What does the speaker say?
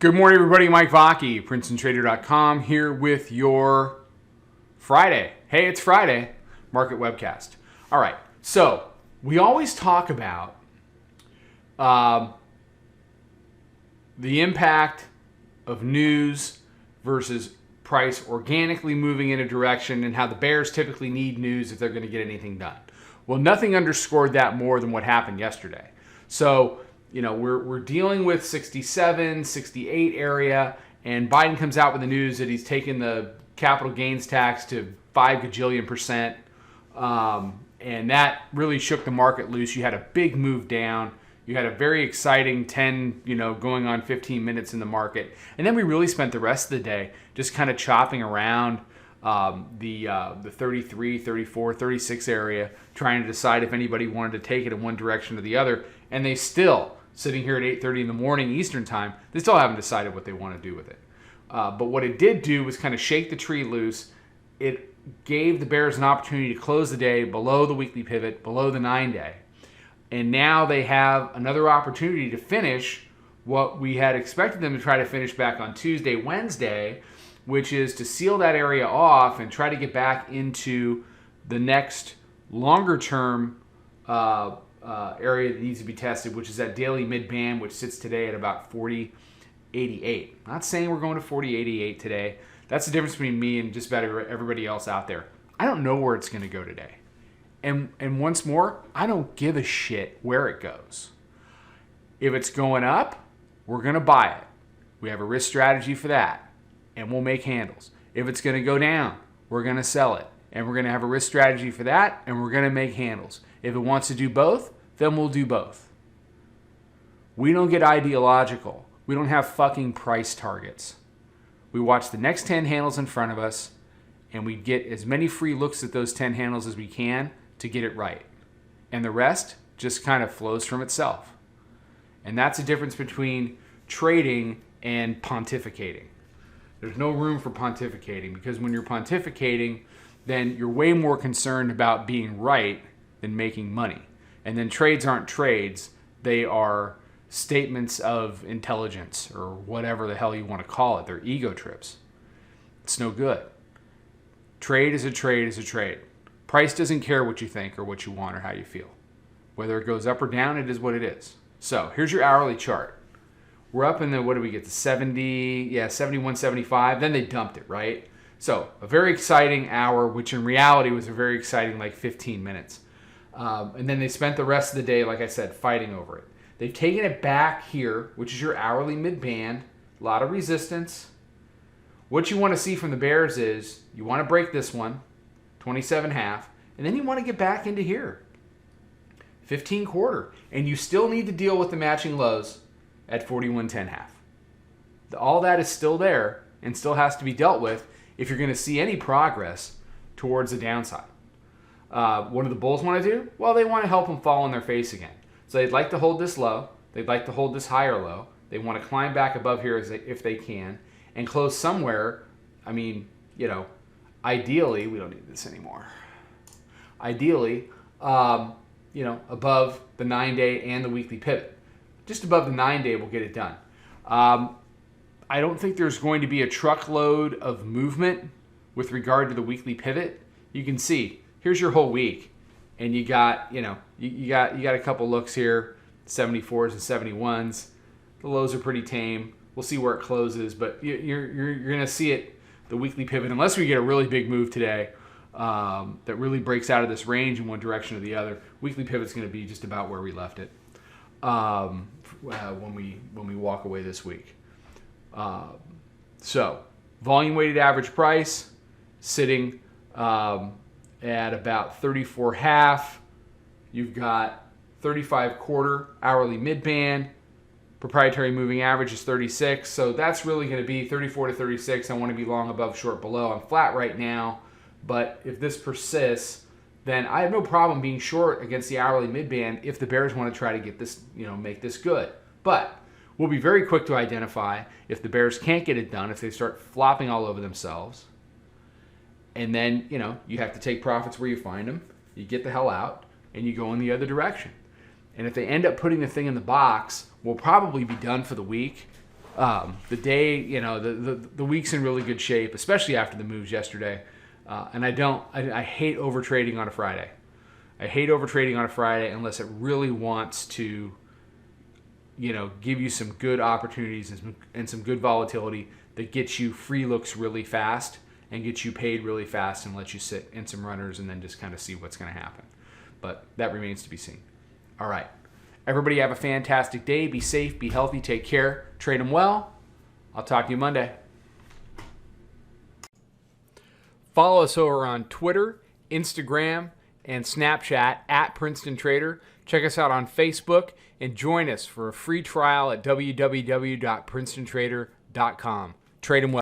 Good morning, everybody. Mike Vacchi, Princetontrader.com, here with your Friday. Hey, it's Friday, market webcast. All right, so we always talk about the impact of news versus price organically moving in a direction and how the bears typically need news if they're going to get anything done. Well, nothing underscored that more than what happened yesterday. So, you know, we're dealing with 67, 68 area, and Biden comes out with the news that he's taken the capital gains tax to 5 gajillion percent, and that really shook the market loose. You had a big move down. You had a very exciting 10, going on 15 minutes in the market. And then we really spent the rest of the day just kind of chopping around the 33, 34, 36 area, trying to decide if anybody wanted to take it in one direction or the other. And they still, sitting here at 8:30 in the morning Eastern time, they still haven't decided what they want to do with it. But what it did do was kind of shake the tree loose. It gave the bears an opportunity to close the day below the weekly pivot, below the 9-day. And now they have another opportunity to finish what we had expected them to try to finish back on Tuesday, Wednesday, which is to seal that area off and try to get back into the next longer term area that needs to be tested, which is that daily mid-band, which sits today at about 40.88. Not saying we're going to 40.88 today. That's the difference between me and just about everybody else out there. I don't know where it's going to go today. And once more, I don't give a shit where it goes. If it's going up, we're going to buy it. We have a risk strategy for that, and we'll make handles. If it's going to go down, we're going to sell it, and we're going to have a risk strategy for that, and we're going to make handles. If it wants to do both, then we'll do both. We don't get ideological. We don't have fucking price targets. We watch the next 10 handles in front of us, and we get as many free looks at those 10 handles as we can to get it right. And the rest just kind of flows from itself. And that's the difference between trading and pontificating. There's no room for pontificating, because when you're pontificating, then you're way more concerned about being right than making money. And then trades aren't trades. They are statements of intelligence, or whatever the hell you want to call it. They're ego trips. It's no good. Trade is a trade is a trade. Price doesn't care what you think or what you want or how you feel. Whether it goes up or down, it is what it is. So here's your hourly chart. We're up in the, what do we get, the 71, 75. Then they dumped it, right? So a very exciting hour, which in reality was a very exciting 15 minutes. And then they spent the rest of the day, like I said, fighting over it. They've taken it back here, which is your hourly mid-band. A lot of resistance. What you want to see from the bears is you want to break this one, 27.5, and then you want to get back into here, 15 quarter, and you still need to deal with the matching lows at 41.10.5. All that is still there and still has to be dealt with if you're going to see any progress towards the downside. What do the bulls want to do? Well, they want to help them fall on their face again. So they'd like to hold this low. They'd like to hold this higher low. They want to climb back above here if they can and close somewhere. I mean, ideally, we don't need this anymore. Ideally, above the 9-day and the weekly pivot. Just above the 9-day will get it done. I don't think there's going to be a truckload of movement with regard to the weekly pivot. You can see, here's your whole week. And you got, you got a couple looks here, 74s and 71s. The lows are pretty tame. We'll see where it closes, but you're going to see it, the weekly pivot, unless we get a really big move today that really breaks out of this range in one direction or the other. Weekly pivot's going to be just about where we left it when we walk away this week. So volume weighted average price sitting at about 34.5. You've got 35 quarter hourly mid-band. Proprietary moving average is 36. So that's really going to be 34 to 36. I want to be long above, short below. I'm flat right now, but if this persists, then I have no problem being short against the hourly mid-band if the bears want to try to get this, make this good. But we'll be very quick to identify if the bears can't get it done, if they start flopping all over themselves. And then, you have to take profits where you find them. You get the hell out, and you go in the other direction. And if they end up putting the thing in the box, we'll probably be done for the week The day, the week's in really good shape, especially after the moves yesterday. And I hate over trading on a Friday. I hate over trading on a Friday unless it really wants to, give you some good opportunities and some good volatility that gets you free looks really fast and gets you paid really fast and lets you sit in some runners and then just kind of see what's going to happen. But that remains to be seen. All right. Everybody have a fantastic day. Be safe, be healthy, take care, trade them well. I'll talk to you Monday. Follow us over on Twitter, Instagram, and Snapchat at Princetontrader. Check us out on Facebook and join us for a free trial at www.princetontrader.com. Trade them well.